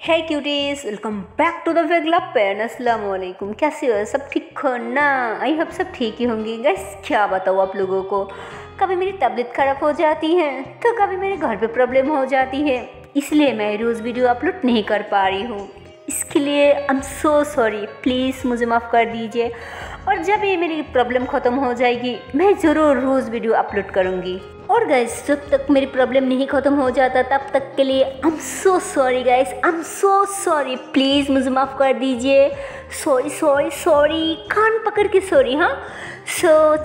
है cuties, welcome back to the वेगला पेन। अस्सलाम वालेकुम, कैसे हो? सब ठीक हो ना? आई होप सब ठीक ही होंगी। गाइस क्या बताऊँ आप लोगों को, कभी मेरी तबीयत ख़राब हो जाती है तो कभी मेरे घर पे प्रॉब्लम हो जाती है, इसलिए मैं रोज़ वीडियो अपलोड नहीं कर पा रही हूँ। इसके लिए I am so sorry, please मुझे माफ़ कर दीजिए। और जब ये मेरी प्रॉब्लम ख़त्म हो जाएगी मैं ज़रूर रोज़ वीडियो अपलोड करूँगी। और गाइस जब तक मेरी प्रॉब्लम नहीं ख़त्म हो जाता तब तक के लिए I am so sorry guys, I am so sorry, please मुझे माफ़ कर दीजिए। सॉरी सॉरी सॉरी, कान पकड़ के सॉरी। हाँ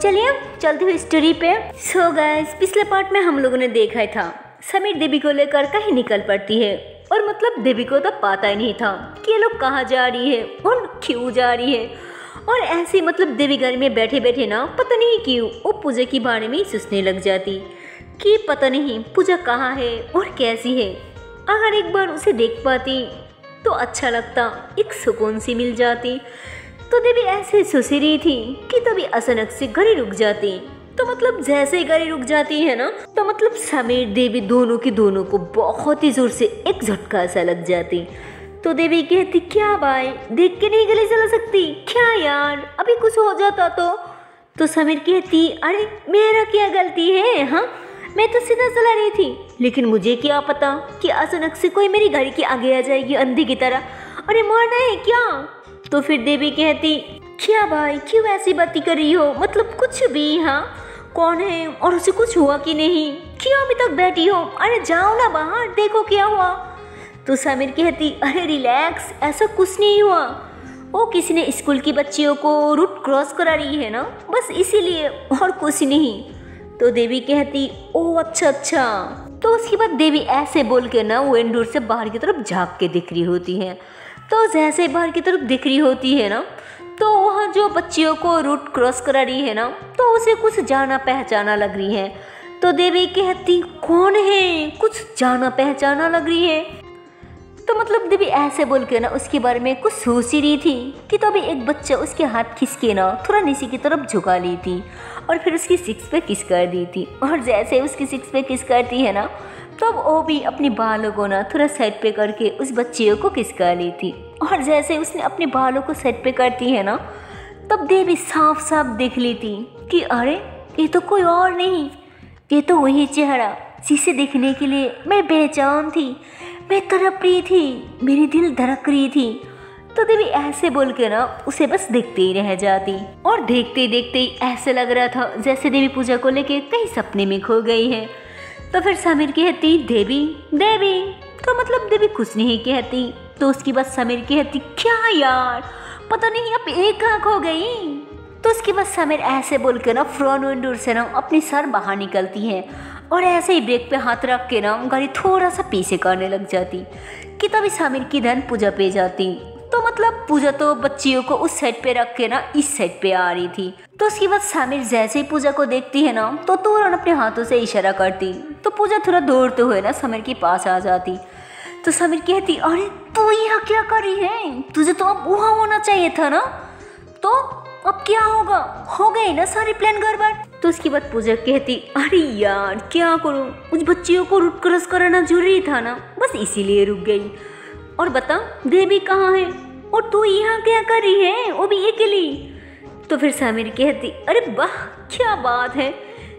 चलिए चलते हुए स्टोरी पे। गाइस पिछले पार्ट में हम लोगों ने देखा था समीर देवी को लेकर कहीं निकल पड़ती है, और मतलब देवी को तो पता ही नहीं था कि ये लोग कहाँ जा रही है और क्यों जा रही है। और ऐसे मतलब देवी घर में बैठे बैठे ना पता नहीं क्यों वो पूजा के बारे में सोचने लग जाती कि पता नहीं पूजा कहाँ है और कैसी है। अगर एक बार उसे देख पाती तो अच्छा लगता, एक सुकून सी मिल जाती। तो देवी ऐसे सोच रही थी कि तभी अचानक से घड़ी रुक जाती। तो मतलब जैसे ही गाड़ी रुक जाती है ना तो मतलब समीर देवी दोनों को बहुत ही जोर से एक झटका सा लग जाती। तो देवी कहती क्या भाई देख के नहीं गले चला सकती क्या यार, अभी कुछ हो जाता तो समीर कहती अरे मेरा क्या गलती है, हाँ मैं तो सीधा चला रही थी, लेकिन मुझे क्या पता कि अचानक से कोई मेरी गाड़ी के आगे आ जाएगी अंधे की तरह, अरे मारना है क्या। तो फिर देवी कहती क्या भाई क्यों ऐसी बातें कर रही हो, मतलब कुछ भी, हाँ कौन है और उसे कुछ हुआ कि नहीं, क्यों अभी तक बैठी हो, अरे जाओ ना बाहर देखो क्या हुआ। तो समीर कहती अरे रिलैक्स, ऐसा कुछ नहीं हुआ, वो किसी ने स्कूल की बच्चियों को रूट क्रॉस करा रही है ना, बस इसीलिए और कुछ नहीं। तो देवी कहती ओ अच्छा। तो उसके बाद देवी ऐसे बोल के ना वो इंडोर से बाहर की तरफ झाँक के दिख रही होती है। तो जैसे बाहर की तरफ दिख रही होती है ना तो वहाँ जो बच्चियों को रूट क्रॉस करा रही है ना तो उसे कुछ जाना पहचाना लग रही है। तो देवी कहती कौन है, कुछ जाना पहचाना लग रही है। तो मतलब देवी ऐसे बोल के ना उसके बारे में कुछ सोच ही रही थी कि तभी एक बच्चा उसके हाथ खींच के ना थोड़ा नीचे की तरफ झुका ली थी और फिर उसकी सिक्स पे किस कर दी थी। और जैसे उसकी सिक्स पे किस करती है ना तब वो भी अपने बालों को ना थोड़ा साइड पे करके उस बच्चे को किस कर ली थी। और जैसे उसने अपने बालों को साइड पे करती है ना तब देवी साफ साफ देख ली थी कि अरे ये तो कोई और नहीं, ये तो वही चेहरा जिसे देखने के लिए मैं बेचैन थी, मैं तड़प रही थी, मेरी दिल धड़क रही थी। तो देवी ऐसे बोल के ना उसे बस देखते ही रह जाती। और देखते देखते ही ऐसे लग रहा था जैसे देवी पूजा को लेके कहीं सपने में खो गई है। तो फिर समीर कहती देवी देवी, तो मतलब देवी कुछ नहीं कहती। तो उसकी बाद समीर कहती क्या यार पता नहीं अब एक आँख हो गई। तो उसके बाद समीर ऐसे बोल के ना फ्रंट विंडो से ना अपनी सर बाहर निकलती है और ऐसे ही ब्रेक पे हाथ रख के ना गाड़ी थोड़ा सा पीछे करने लग जाती कि तभी समीर की ध्यान पूजा पे जाती। तो मतलब पूजा तो बच्चियों को उस साइड पे रख के ना इस साइड पे आ रही थी। तो उसके बाद समीर जैसे ही पूजा को देखती है ना तो तुरंत अपने हाथों से इशारा करती। तो पूजा थोड़ा दौड़ते हुए ना समीर के पास आ जाती। तो समीर कहती अरे तू यहाँ क्या कर रही है, तुझे तो अब वहाँ होना चाहिए था ना, तो अब क्या होगा, हो गई ना सारी प्लान गड़बड़। तो उसके बाद पूजा कहती अरे यार क्या करूँ, उस बच्चियों को रूट क्रॉस कराना जरूरी था ना, बस इसीलिए रुक गई। और बता देवी कहाँ है और तू यहाँ क्या कर रही है, वो भी अकेली। तो फिर समीर कहती अरे वाह क्या बात है,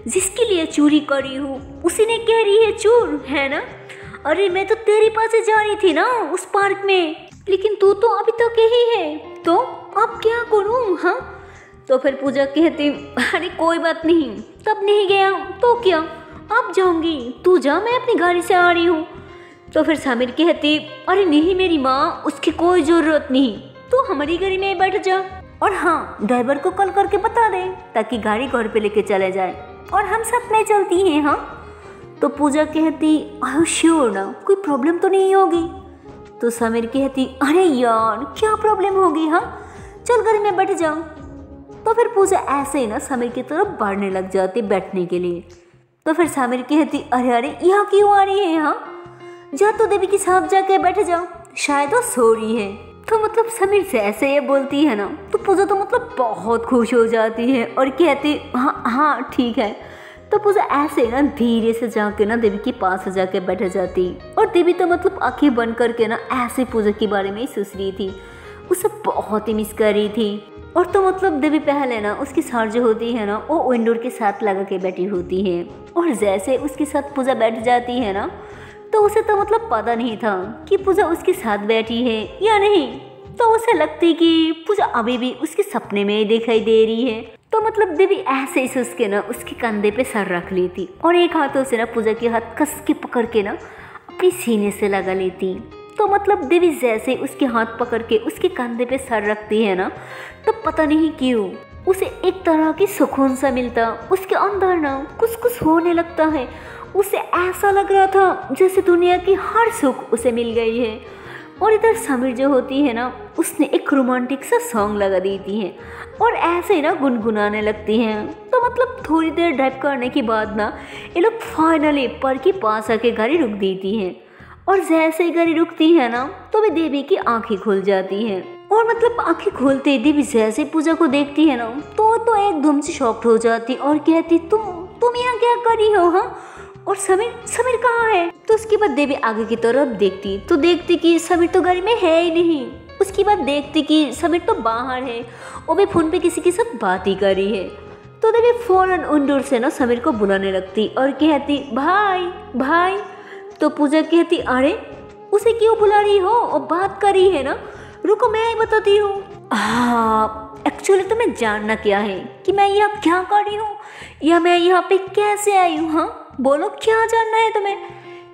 जिसके लिए चोरी करी हूँ उसी ने कह रही है चोर है ना, अरे मैं तो तेरे पास जा रही थी ना उस पार्क में, लेकिन तू तो अभी तक यही है, तो अब क्या करूँ। हाँ तो फिर पूजा कहती अरे कोई बात नहीं, तब नहीं गया तो क्या, अब जाऊंगी, तू जा मैं अपनी गाड़ी से आ रही हूँ। तो फिर समीर कहती अरे नहीं मेरी माँ, उसकी कोई ज़रूरत नहीं, तू हमारी गाड़ी में बैठ जा, और हाँ ड्राइवर को कॉल करके बता दे ताकि गाड़ी घर पे लेके चले जाए और हम साथ में चलती हैं। हाँ तो पूजा कहती आई श्योर ना, कोई प्रॉब्लम तो नहीं होगी। तो समीर कहती अरे यार क्या प्रॉब्लम होगी, हाँ चल गाड़ी में बैठ जाओ। तो फिर पूजा ऐसे ही ना समीर की तरफ बढ़ने लग जाती बैठने के लिए। तो फिर समीर कहती अरे यहाँ क्यों आ रही है, यहाँ जा तो देवी के साथ जाके बैठ जाओ, शायद वो सो रही है। तो मतलब समीर से ऐसे ये बोलती है ना तो पूजा तो मतलब बहुत खुश हो जाती है और कहती हाँ ठीक है। तो पूजा ऐसे ना धीरे से जाके ना देवी के पास जाके बैठ जाती और देवी तो मतलब आंखें बंद करके ना ऐसे पूजा के बारे में ही सोच रही थी, उसे बहुत ही मिस कर रही थी। और तो मतलब देवी पहले ना उसकी सार जो होती है ना वो विंडोर के साथ लगा के बैठी होती है, और जैसे उसके साथ पूजा बैठ जाती है ना तो उसे तो मतलब पता नहीं था कि पूजा उसके साथ बैठी है या नहीं। तो उसे लगती कि पूजा अभी भी उसके सपने में ही दिखाई दे रही है। तो मतलब देवी ऐसे ही सोच के ना उसके कंधे पे सर रख लेती और एक हाथों से ना पूजा के हाथ कस के पकड़ के ना अपनी सीने से लगा लेती। तो मतलब देवी जैसे उसके हाथ पकड़ के उसके कंधे पे सर रखती है ना तो पता नहीं क्यों उसे एक तरह की सुकून सा मिलता, उसके अंदर ना कुछ कुछ होने लगता है। उसे ऐसा लग रहा था जैसे दुनिया की हर सुख उसे मिल गई है। और इधर समीर जो होती है ना उसने एक रोमांटिक सा सॉन्ग लगा देती है और ऐसे ही ना गुनगुनाने लगती हैं। तो मतलब थोड़ी देर ड्राइव करने के बाद ना ये लोग फाइनली पर के पास आके गाड़ी रुक देती हैं। और जैसे ही गाड़ी रुकती है ना तो भी देवी की आंखें खुल जाती हैं। और मतलब आंखें खोलते ही देवी जैसे पूजा को देखती है ना तो एकदम से शॉक्ड हो जाती और कहती तुम यहाँ क्या कर रही हो? हाँ, और समीर कहाँ है? तो उसके बाद देवी आगे की तरफ देखती तो देखती कि समीर तो घर में है ही नहीं। उसके बाद देखती कि समीर तो बाहर है, वो भी फोन पे किसी के साथ बात ही कर रही है। तो देवी फौरन उन दूर से ना समीर को बुलाने लगती और कहती भाई। तो पूजा कहती अरे उसे क्यों बुला रही हो, और बात कर रही है ना, रुको मैं ही बताती हूँ। एक्चुअली तुम्हें जानना क्या है कि मैं यहाँ क्या कर रही हूँ या मैं यहाँ पे कैसे आई हूँ? हाँ बोलो क्या जानना है तुम्हें?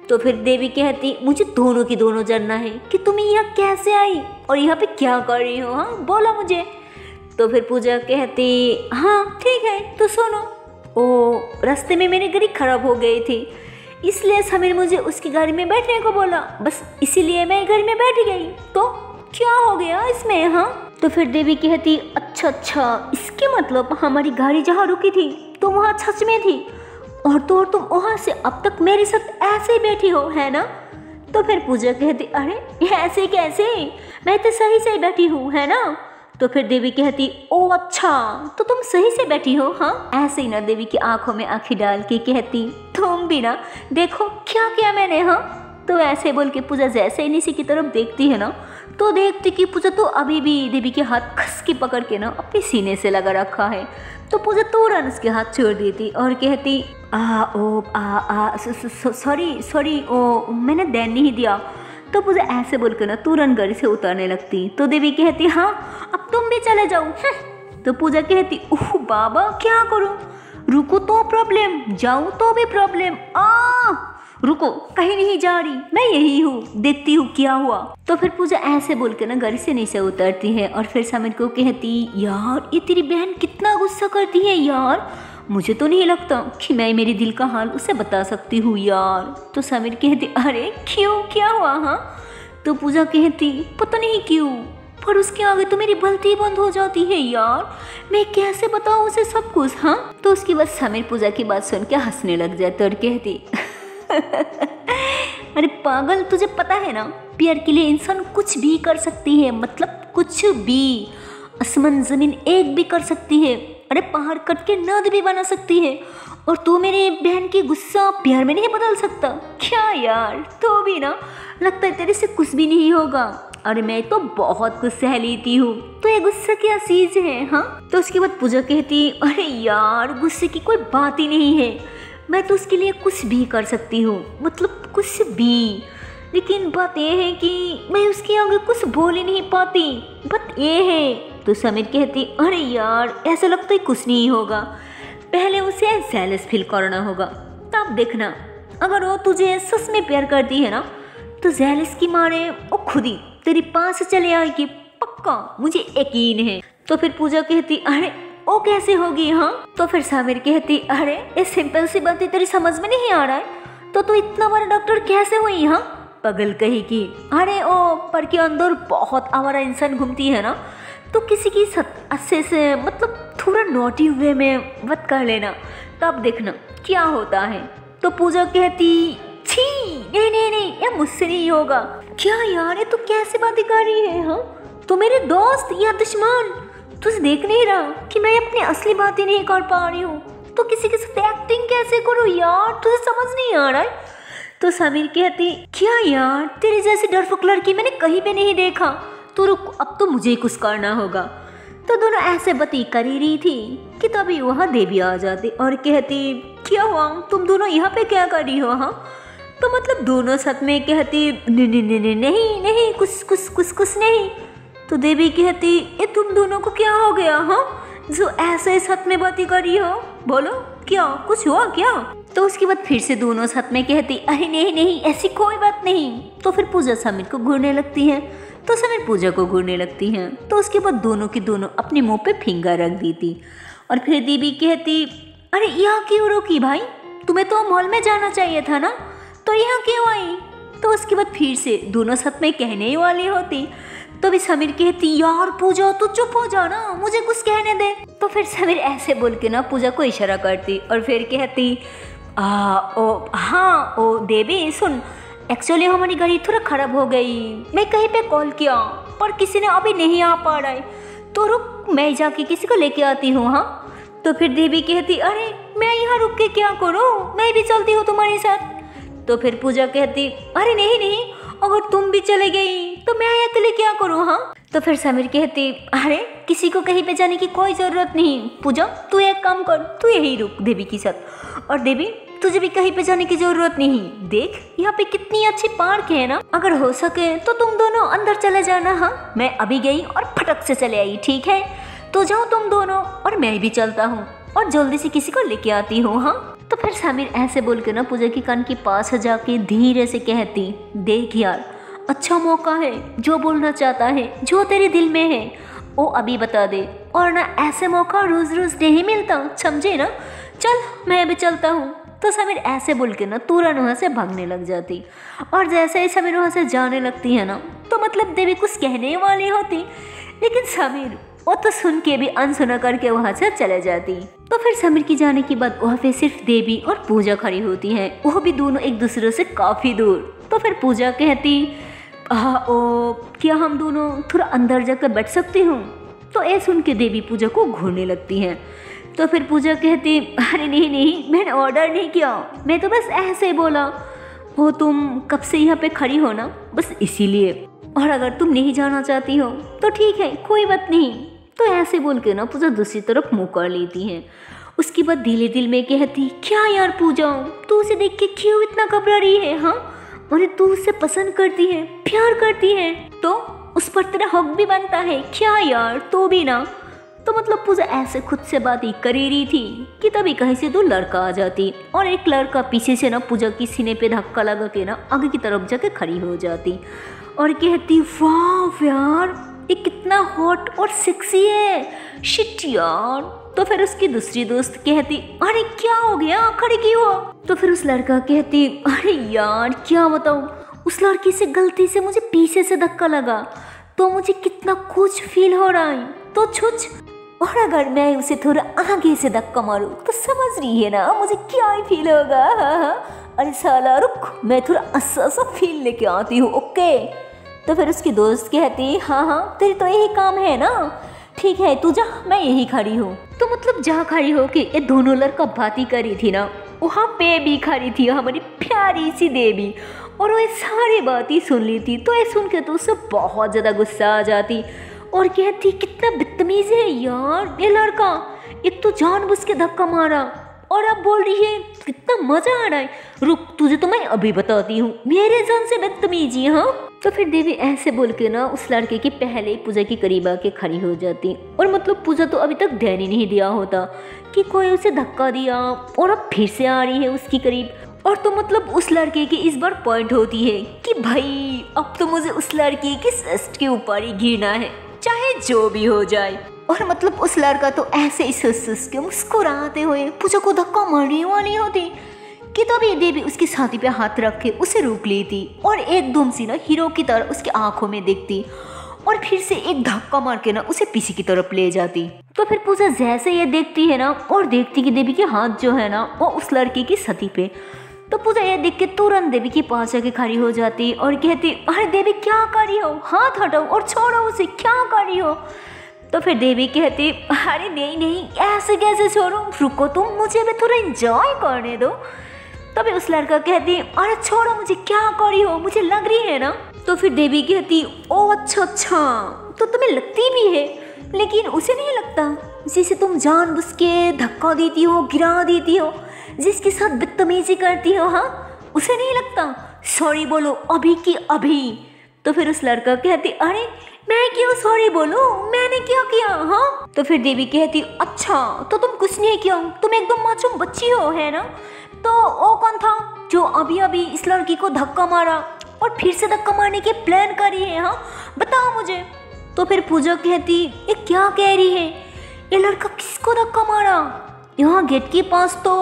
तो फिर देवी कहती मुझे दोनों की दोनों जानना है कि तुम यहाँ कैसे आई और यहाँ पे क्या कर रही हो। हाँ बोलो मुझे। तो फिर पूजा कहती हाँ ठीक है तो सुनो, ओ रास्ते में मेरी गाड़ी खराब हो गई थी इसलिए समीर मुझे उसकी गाड़ी में बैठने को बोला, बस इसीलिए मैं गाड़ी में बैठ गई। तो क्या हो गया इसमें? हाँ तो फिर देवी कहती अच्छा इसके मतलब हमारी गाड़ी जहाँ रुकी थी तो वहाँ सच में थी और तो तुम वहाँ से अब तक मेरे साथ ऐसे ही बैठी हो है ना? तो फिर पूजा कहती अरे ऐसे कैसे, मैं तो सही से बैठी हूँ है ना? तो फिर देवी कहती ओ अच्छा तो तुम सही से बैठी हो। हाँ ऐसे ही ना देवी की आंखों में आंखें डाल के कहती तुम भी ना देखो क्या किया मैंने। हाँ तो ऐसे बोल के पूजा जैसे ही नीचे की तरफ देखती है ना तो देखती कि पूजा तो अभी भी देवी के हाथ खस के पकड़ के ना अपने सीने से लगा रखा है। तो पूजा तुरंत उसके हाथ छोड़ देती और कहती सॉरी ओ मैंने ध्यान नहीं दिया। तो पूजा ऐसे बोल के ना तुरंत गाड़ी से उतारने लगती। तो देवी कहती हाँ अब तुम भी चले जाओ। तो पूजा कहती ओह बाबा क्या करूं, रुको तो प्रॉब्लम, जाऊं तो भी प्रॉब्लम, रुको कहीं नहीं जा रही, मैं यही हूँ, देखती हूँ क्या हुआ। तो फिर पूजा ऐसे बोल के ना गाड़ी से नीचे उतरती है और फिर समीर को कहती यार ये तेरी बहन कितना गुस्सा करती है यार, मुझे तो नहीं लगता कि मैं मेरे दिल का हाल उसे बता सकती हूँ यार। तो समीर कहती अरे क्यों क्या हुआ? हाँ तो पूजा कहती पता नहीं क्यों पर उसके आगे तो मेरी बलती बंद हो जाती है यार, मैं कैसे बताऊँ उसे सब कुछ। हाँ तो उसके बाद समीर पूजा की बात सुन के हंसने लग जाते और कहती अरे पागल तुझे पता है ना प्यार के लिए इंसान कुछ भी कर सकती है, मतलब कुछ भी, आसमान जमीन एक भी कर सकती है, अरे पहाड़ कट के नद भी बना सकती है, और तू मेरी बहन की गुस्सा प्यार में नहीं बदल सकता क्या यार? तो भी ना लगता है तेरे से कुछ भी नहीं होगा। अरे मैं तो बहुत कुछ सह लेती हूँ, तो ये गुस्सा क्या चीज है? हाँ तो उसके बाद पूजा कहती अरे यार गुस्से की कोई बात ही नहीं है, मैं तो उसके लिए कुछ भी कर सकती हूँ, मतलब कुछ भी, लेकिन बात यह है कि मैं उसके आगे कुछ बोल ही नहीं पाती, बात ये है। तो समीर कहती अरे यार ऐसा लगता है कुछ नहीं होगा, पहले उसे जेलस फील करना होगा, तब देखना अगर वो तुझे सच में प्यार करती है ना तो जेलस की मारे वो खुद ही तेरे पास चले आएगी, पक्का मुझे यकीन है। तो फिर पूजा कहती अरे वो कैसे होगी? हाँ तो फिर समीर कहती अरे ये सिंपल सी बात तेरी समझ में नहीं आ रहा है, तो तू इतना बड़ा डॉक्टर कैसे हुई? हाँ पागल कही की, अरे ओ पर के अंदर बहुत आवारा इंसान घूमती है ना, तो किसी की अच्छे से मतलब थोड़ा नोटी वे में मत कर लेना, तब देखना क्या होता है। तो पूजा कहती छी नहीं ये मुझसे नहीं होगा। क्या यार ये तू कैसे बातें कर रही है? हाँ तो मेरे दोस्त या दुश्मन, तुझे देख नहीं रहा कि मैं अपनी असली बातें नहीं कर पा रही हूँ, तो किसी के साथ एक्टिंग कैसे करूँ यार, तुझे समझ नहीं आ रहा है? तो समीर कहती, क्या यार, तेरे जैसी डरपोक लड़की मैंने कहीं पे नहीं देखा। तो रुक, अब तो मुझे कुछ करना होगा। तो दोनों ऐसे बातें कर ही रही थी कि तभी वहाँ देवी आ जाती और कहती, क्या हुआ, तुम दोनों यहाँ पे क्या कर रही हो? हाँ, तो मतलब दोनों साथ में कहती, नहीं नहीं, कुछ नहीं। तो देवी कहती, ये तुम दोनों को क्या हो गया? हाँ, जो ऐसे साथ में बातें कर रही हो, बोलो क्या, कुछ हुआ क्या? तो उसके बाद फिर से दोनों साथ में कहती, अरे नहीं ऐसी कोई बात नहीं। तो फिर पूजा समीर को घूरने लगती है, तो समीर पूजा को घूरने लगती है। तो उसके बाद दोनों की दोनों अपने मुंह पे फिंगर रख दी थी। और फिर देवी कहती, अरे यहाँ क्यों रुकी भाई, तुम्हें तो मॉल में जाना चाहिए था ना, तो यहाँ क्यों आई? तो उसके बाद फिर से दोनों साथ में कहने ही वाली होती। तो भी समीर कहती, यार पूजा तू चुप हो जा ना, मुझे कुछ कहने दे। तो फिर समीर ऐसे बोल के ना पूजा को इशारा करती और फिर कहती, ओ देवी सुन, एक्चुअली हमारी गाड़ी थोड़ा खराब हो गई, मैं कहीं पे कॉल किया पर किसी ने अभी नहीं आ पा रहा है, तो रुक मैं जाके किसी को लेके आती हूँ। हाँ, तो फिर देवी कहती, अरे मैं यहाँ रुक के क्या करूँ, मैं भी चलती हूँ तुम्हारे साथ। तो फिर पूजा कहती, अरे नहीं, अगर तुम भी चले गई तो मैं अकेले क्या करूँ? हाँ, तो फिर समीर कहती, अरे किसी को कहीं पे जाने की कोई ज़रूरत नहीं, पूजा तू एक काम कर, तू यही रुक देवी के साथ। और देवी तुझे भी कहीं पे जाने की जरूरत नहीं, देख यहाँ पे कितनी अच्छी पार्क है ना, अगर हो सके तो तुम दोनों अंदर चले जाना। हाँ, मैं अभी गई और फटक से चले आई, ठीक है? तो जाओ तुम दोनों और मैं भी चलता हूँ और जल्दी से किसी को लेके आती हूँ। हाँ, तो फिर समीर ऐसे बोल के ना पूजा के कान के पास जाके धीरे से कहती, देख यार, अच्छा मौका है, जो बोलना चाहता है, जो तेरे दिल में है वो अभी बता दे, और ना ऐसे मौका रोज रोज नहीं मिलता, समझे ना? चल मैं भी चलता हूँ। तो समीर ऐसे बोल के ना तुरंत वहाँ से भागने लग जाती। और जैसे ही समीर वहाँ से जाने लगती है ना, तो मतलब देवी कुछ कहने वाली होती, लेकिन समीर वो तो सुन के भी अनसुना करके वहाँ से चले जाती। तो फिर समीर की जाने के बाद वहाँ पे सिर्फ देवी और पूजा खड़ी होती हैं, वो भी दोनों एक दूसरे से काफ़ी दूर। तो फिर पूजा कहती, क्या हम दोनों थोड़ा अंदर जाकर बैठ सकती हूँ? तो ये सुन के देवी पूजा को घूरने लगती हैं। तो फिर पूजा कहती, अरे नहीं, मैंने ऑर्डर नहीं किया, मैं तो बस ऐसे ही बोला, वो तुम कब से यहाँ पे खड़ी हो ना, बस इसीलिए, और अगर तुम नहीं जाना चाहती हो तो ठीक है, कोई बात नहीं। तो ऐसे बोल के ना पूजा दूसरी तरफ मुँह कर लेती है। उसके बाद दिले दिल में कहती, क्या यार पूजा, तू उसे देख के क्यों इतना घबरा रही है? हाँ, और तू उसे पसंद करती है, प्यार करती है, तो उस पर तेरा हक भी बनता है क्या यार, तो भी ना। तो मतलब पूजा ऐसे खुद से बात ही कर ही रही थी कि तभी कहीं से दो लड़का आ जाती और एक लड़का पीछे से ना पूजा की सीने पे धक्का लगा के ना आगे की तरफ जाके खड़ी हो जाती और कहती, वाह यार, ये कितना हॉट और सेक्सी है, शिट यार। तो फिर उसकी दूसरी दोस्त कहती, अरे क्या हो गया, खड़ी क्यों हो? तो फिर उस लड़का कहती, अरे यार क्या बताऊँ, उस लड़की से गलती से मुझे पीछे से धक्का लगा तो मुझे कितना कुछ फील हो रहा है, तो छुच, और अगर मैं उसे थोड़ा आगे से धक्का मारूं तो समझ रही है ना मुझे क्या ही फील होगा। अरे साला रुक, मैं थोड़ा अच्छा सा फील लेके आती हूँ, ओके। तो फिर उसकी दोस्त कहती, हाँ तेरी तो यही काम है ना, ठीक है तू जा, मैं यही खड़ी हूँ। तो मतलब जहाँ खड़ी हो के ये दोनों लड़का बातें करी थी ना, वहाँ पे भी खड़ी थी हमारी प्यारी सी देवी, और वो सारी बातें सुन ली थी। तो ये सुन के तो उससे बहुत ज़्यादा गुस्सा आ जाती और कहती, कितना बदतमीज है यार ये लड़का, एक तो जानबूझ के धक्का मारा और अब बोल रही है कितना मजा आ रहा है, रुक तुझे तो मैं अभी बताती हूँ, मेरे जान से बदतमीजी। हाँ, तो फिर देवी ऐसे बोल के ना उस लड़के के पहले ही पूजा के करीब आके खड़ी हो जाती और मतलब पूजा तो अभी तक ध्यान ही नहीं दिया होता कि कोई उसे धक्का दिया और अब फिर से आ रही है उसके करीब। और तो मतलब उस लड़के की इस बार पॉइंट होती है कि भाई अब तो मुझे उस लड़की की चेस्ट के ऊपर ही गिरना है, चाहे जो भी हो जाए। और मतलब उस लड़का तो ऐसे ही सुस के मुस्कुराते हुए पूजा को धक्का मारने वाली होती कि तभी देवी उसकी छाती पे हाथ रख के उसे रोक लेती और एकदम से ना हीरो की तरह उसकी आंखों में देखती और फिर से एक धक्का मार के ना उसे पीछे की तरफ ले जाती। तो फिर पूजा जैसे ये देखती है ना और देखती कि देवी के हाथ जो है ना वो उस लड़के की छाती पे, तो पूजा ये देख के तुरंत देवी के पास आके खड़ी हो जाती और कहती, अरे देवी क्या कर रही हो, हाथ हटाओ और छोड़ो उसे, क्या कर रही हो? तो फिर देवी कहती, अरे नहीं ऐसे कैसे छोड़ो, रुको तुम, मुझे भी थोड़ा एंजॉय करने दो। तभी उस लड़का कहती अरे छोड़ो मुझे, क्या कर रही हो, मुझे लग रही है ना। तो फिर देवी कहती ओ अच्छा अच्छा, तो तुम्हें लगती भी है, लेकिन उसे नहीं लगता जिसे तुम जानबूझ के धक्का देती हो, गिरा देती हो, जिसके साथ बदतमीजी करती हो, हाँ उसे नहीं लगता। सॉरी बोलो अभी की अभी। तो फिर उस लड़का कहती अरे मैं क्यों सॉरी बोलूं, मैंने क्या किया, हाँ। तो फिर देवी कहती अच्छा तो तुम कुछ नहीं किया, तुम एकदम मासूम बच्ची हो, है ना। तो वो कौन था जो अभी अभी इस लड़की को धक्का मारा और फिर से धक्का मारने के प्लान कर रही है, हाँ बताओ मुझे। तो फिर पूजा कहती ये क्या कह रही है, ये लड़का किसको धक्का मारा, यहाँ गेट के पास तो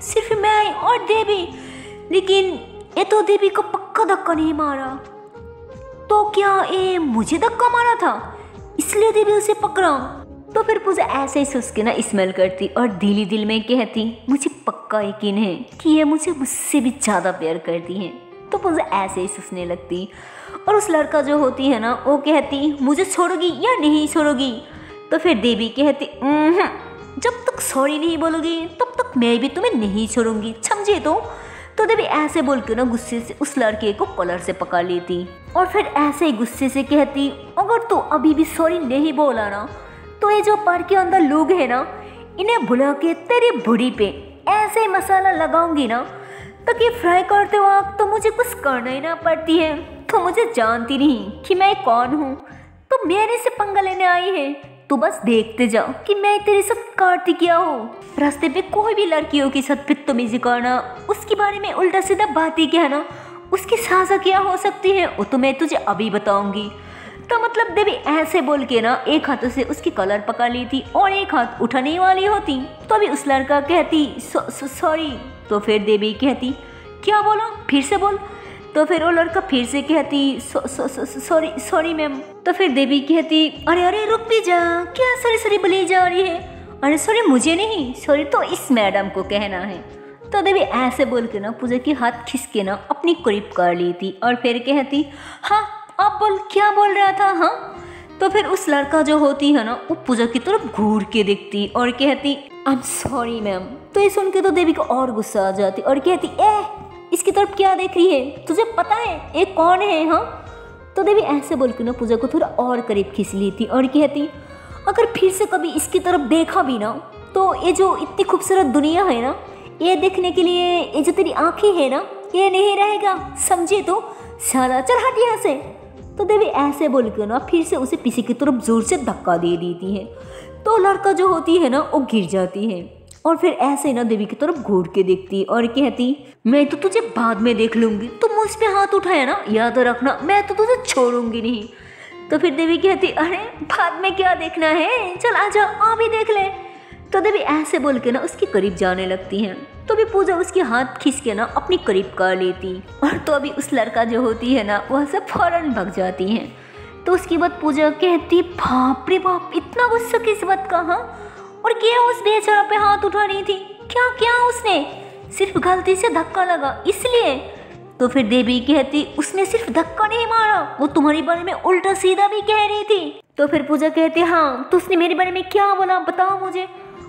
सिर्फ मैं और देवी, लेकिन ये तो देवी को पक्का धक्का नहीं मारा, तो क्या ये मुझे धक्का मारा था इसलिए देवी उसे पकड़ा। तो फिर पूजा ऐसे ही उसके ना स्मेल करती और दिल ही दिल में कहती मुझे पक्का यकीन है कि ये मुझसे भी ज़्यादा प्यार करती है। तो पूजा ऐसे ही सुसने लगती और उस लड़का जो होती है ना वो कहती मुझे छोड़ोगी या नहीं छोड़ोगी। तो फिर देवी कहती जब तक सॉरी नहीं बोलोगी तब तक मैं भी तुम्हें नहीं छोड़ूंगी, समझे। तो देवी ऐसे बोल के ना गुस्से से उस लड़के को कॉलर से पकड़ लेती और फिर ऐसे ही गुस्से से कहती अगर तू अभी भी सॉरी नहीं बोला ना तो ये जो पार्क के अंदर लोग हैं ना इन्हें बुला के तेरी बॉडी पे ऐसे ही मसाला लगाऊंगी ना ताकि फ्राई करते वक्त तो मुझे कुछ करना ही ना पड़ती है। तो मुझे जानती नहीं कि मैं कौन हूँ, तो मेरे से पंगा लेने आई है, तो बस देखते जाओ कि मैं तेरे साथ करती क्या हूँ। रास्ते पे कोई भी लड़कियों के साथ बदतमीजी करना, उसके बारे में उल्टा सीधा बातें कहना, उसकी साजा क्या हो सकती है वो तो मैं तुझे अभी बताऊंगी। तो मतलब देवी ऐसे बोल के ना एक हाथों से उसकी कॉलर पकड़ ली थी और एक हाथ उठाने वाली होती, तो अभी उस लड़का कहती सॉरी। तो फिर देवी कहती क्या बोला, फिर से बोल। तो फिर वो लड़का फिर से कहती सॉरी मैम। तो फिर देवी कहती अरे अरे रुक भी जा, क्या सॉरी सॉरी बोली जा रही है, अरे सॉरी मुझे नहीं, सॉरी तो इस मैडम को कहना है। तो देवी ऐसे बोल के ना पूजा की हाथ खींच के ना अपनी करीब कर ली थी और फिर कहती हाँ अब बोल क्या बोल रहा था, हाँ। तो फिर उस लड़का जो होती है ना वो पूजा की तरफ घूर के देखती और कहती आई एम सॉरी मैम। तो ये सुन के तो देवी को और गुस्सा आ जाती और कहती इसकी तरफ क्या देख रही है, तुझे पता है ये कौन है, हाँ। तो देवी ऐसे बोल के ना पूजा को थोड़ा और करीब खींच ली थी और कहती अगर फिर से कभी इसकी तरफ देखा भी ना तो ये जो इतनी खूबसूरत दुनिया है ना ये देखने के लिए ये जो तेरी आंखें है ना ये नहीं रहेगा, समझे। तो साला चल हट यहाँ से। तो देवी ऐसे बोल के ना फिर से उसे पीछे की तरफ जोर से धक्का दे देती है, तो लड़का जो होती है ना वो गिर जाती है और फिर ऐसे ना देवी की तरफ घूर के देखती और कहती मैं तो तुझे बाद में देख लूंगी, तुम मुझ पे हाथ उठाया ना याद रखना, मैं तो तुझे छोड़ूंगी नहीं। तो फिर देवी कहती अरे बाद में क्या देखना है, चल आजा अभी देख ले। तो देवी ऐसे बोल के ना उसके करीब जाने लगती है, तो भी पूजा उसके हाथ खींच के ना अपनी करीब कर लेती और तो अभी उस लड़का जो होती है ना वह सब फौरन भग जाती है। तो उसके बाद पूजा कहती बाप रे बाप इतना गुस्सा किस बात का, हाँ, और क्या उस बेचारा पे हाथ उठा रही थी, क्या क्या उसने, सिर्फ गलती से धक्का लगा इसलिए। तो फिर देवी कहती उसने सिर्फ धक्का नहीं मारा, वो तुम्हारे बारे में उल्टा सीधा भी कह रही थी। तो फिर पूजा कहती हाँ तो उसने मेरे बारे में क्या बोला बताओ मुझे,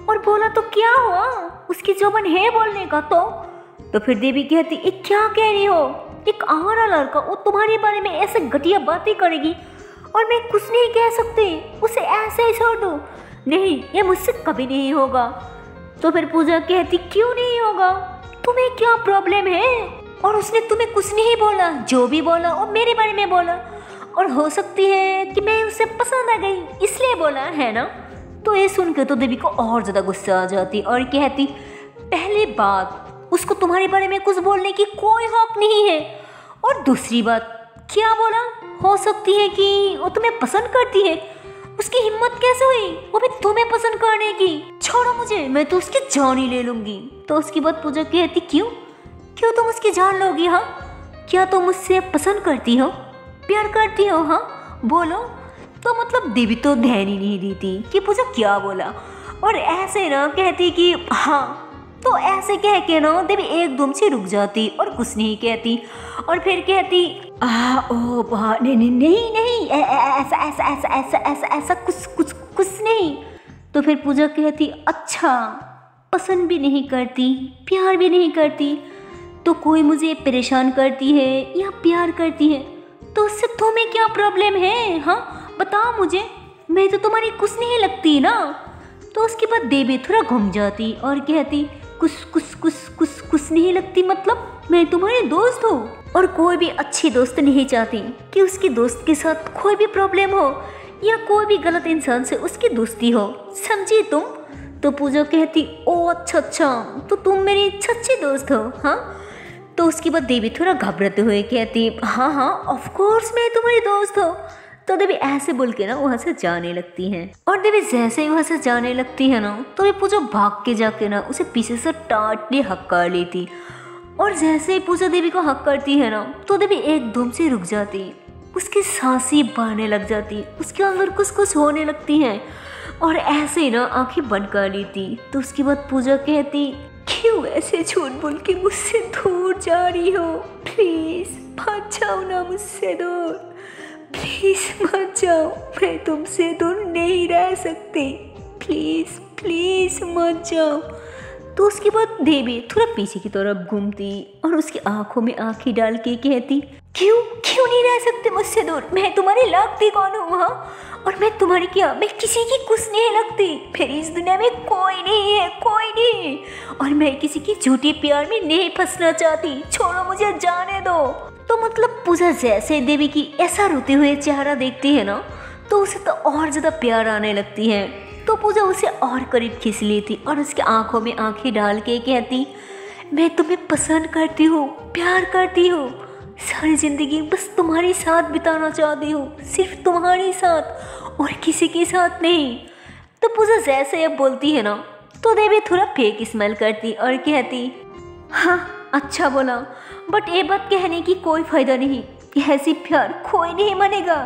और बोला तो क्या हुआ, उसकी जुबान है बोलने का। तो फिर देवी कहती ये क्या कह रही हो, एक आवारा लड़का वो तुम्हारे बारे में ऐसे घटिया बातें करेगी और मैं कुछ नहीं कह सकती, उसे ऐसे ही छोड़ दो, नहीं ये मुझसे कभी नहीं होगा। तो फिर पूजा कहती क्यों नहीं होगा, तुम्हें क्या प्रॉब्लम है, और उसने तुम्हें कुछ नहीं बोला, जो भी बोला वो मेरे बारे में बोला, और हो सकती है कि मैं उसे पसंद आ गई इसलिए बोला है ना। तो ये सुनकर तो देवी को और ज़्यादा गुस्सा आ जाती और कहती पहली बात उसको तुम्हारे बारे में कुछ बोलने की कोई हक नहीं है, और दूसरी बात क्या बोला, हो सकती है कि वो तुम्हें पसंद करती है, उसकी हिम्मत कैसे हुई वो भी तुम्हें पसंद करने की, छोड़ो मुझे मैं तो उसकी जान ही ले लूंगी। तो उसकी बात पूजा कहती क्यों क्यों तुम उसकी जान लोगी, हाँ, क्या तुम मुझसे पसंद करती हो, प्यार करती हो, हाँ बोलो। तो मतलब देवी तो ध्यान ही नहीं देती कि पूजा क्या बोला, और ऐसे ना कहती कि हाँ। तो ऐसे कह के ना देवी एकदम से रुक जाती और कुछ नहीं कहती, और फिर कहती ओ नहीं नहीं नहीं नहीं ऐसा ऐसा ऐसा ऐसा ऐसा ऐसा कुछ नहीं। तो फिर पूजा कहती अच्छा पसंद भी नहीं करती, प्यार भी नहीं करती, तो कोई मुझे परेशान करती है या प्यार करती है तो उससे तुम्हें क्या प्रॉब्लम है? हाँ बताओ मुझे, मैं तो तुम्हारी कुछ नहीं लगती ना। तो उसके बाद देवी थोड़ा घूम जाती और कहती कुछ कुछ कुछ कुछ कुछ नहीं लगती मतलब मैं तुम्हारी दोस्त हूँ और कोई भी अच्छी दोस्त नहीं चाहती कि उसकी दोस्त के साथ कोई भी प्रॉब्लम हो या कोई भी गलत इंसान से उसकी दोस्ती हो, समझी तुम? तो पूजा कहती ओ अच्छा अच्छा, तो तुम मेरी सच्ची दोस्त हो? हाँ। तो उसके बाद देवी थोड़ा घबराते हुए कहती हाँ हाँ ऑफ कोर्स मैं तुम्हारी दोस्त हूँ। तो देवी ऐसे बोल के ना वहाँ से जाने लगती है और देवी जैसे ही वहाँ से जाने लगती है ना तो भी पूजा भाग के जाके ना उसे पीछे से टाटली हक कर लेती और जैसे ही पूजा देवी को हक करती है ना तो देवी एकदम से रुक जाती, उसकी सांसें बढ़ने लग जाती, उसके अंदर कुछ कुछ होने लगती है और ऐसे ही ना आंखें बंद कर लेती। तो उसके बाद पूजा कहती क्यों ऐसे झूठ बोल के मुझसे दूर जा रही हो? प्लीज मत जाओ ना मुझसे दूर, प्लीज मत जाओ, मैं तुमसे दूर नहीं रह सकती, प्लीज प्लीज मत जाओ। तो उसके बाद देवी थोड़ा पीछे की तरफ घूमती और उसकी आंखों में आंखें डाल के कहती क्यों क्यों नहीं रह सकते मुझसे दूर? मैं तुम्हारी लगती कौन हूँ? हाँ, और मैं तुम्हारी क्या, मैं किसी की कुछ नहीं लगती, मेरी इस दुनिया में कोई नहीं है, कोई नहीं, और मैं किसी की झूठी प्यार में नहीं फंसना चाहती, छोड़ो मुझे, जाने दो। तो मतलब पूजा जैसे देवी की ऐसा रोते हुए चेहरा देखती है ना तो उसे तो और ज्यादा प्यार आने लगती है। तो पूजा उसे और करीब खींच लेती और उसकी आंखों में आंखें डाल के कहती मैं तुम्हें पसंद करती हूँ, प्यार करती हूँ, सारी जिंदगी बस तुम्हारे साथ बिताना चाहती हूँ, सिर्फ तुम्हारे साथ और किसी के साथ नहीं। तो पूजा जैसे अब बोलती है ना तो देवी थोड़ा फेक स्माइल करती और कहती हाँ अच्छा बोला, बट ये बात कहने की कोई फायदा नहीं, ऐसी प्यार कोई नहीं मानेगा,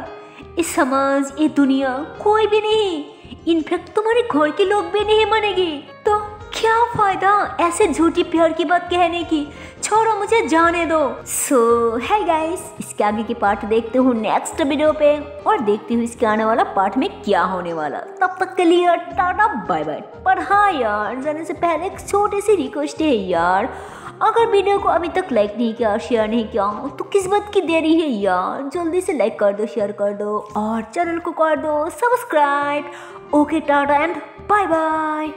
इस समाज ये दुनिया कोई भी नहीं, इनफैक्ट तुम्हारे घर के लोग भी नहीं मानेंगे, तो क्या फायदा ऐसे झूठी प्यार की बात कहने की, छोड़ो मुझे, जाने दो। सो है गाइस, इसके आगे की पार्ट देखते हूँ नेक्स्ट वीडियो पे और देखती हूँ इसके आने वाला पार्ट में क्या होने वाला। तब तक के लिए टाटा बाय बाय। पर हाँ यार, जाने से पहले एक छोटी सी रिक्वेस्ट है यार, अगर वीडियो को अभी तक लाइक नहीं किया, शेयर नहीं किया तो किस बात की देरी है यार, जल्दी से लाइक कर दो, शेयर कर दो और चैनल को कर दो subscribe. Okay tata and bye bye.